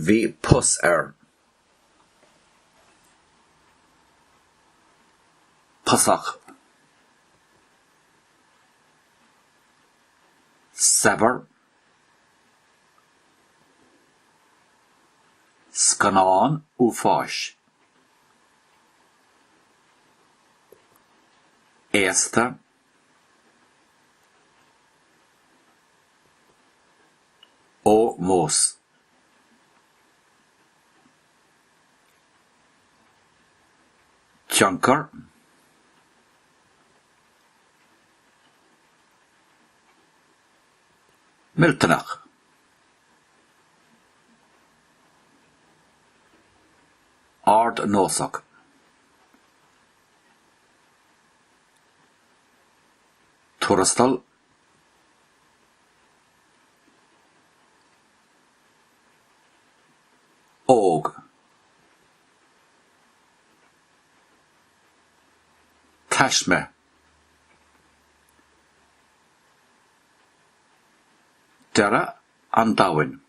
Bhí puss Pusach. Sever. Scanán Ufáis. Éasta. Ó Mós. Tionchar. Miltonach. Ard Nosach. Turastal. Og. Tashme. Dara an Dawin.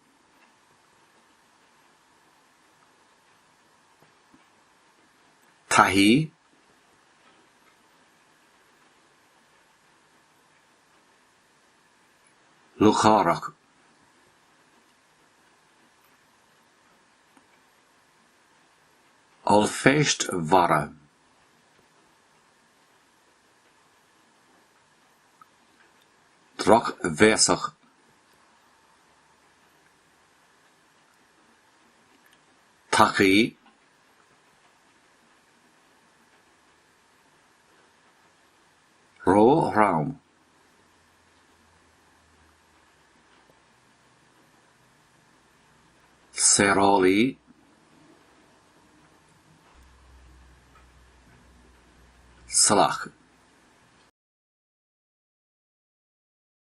Tahi. Lucharach. Alfeist Vara. Droch Vesach. Tachi. Ro Raum. Serali. Salach.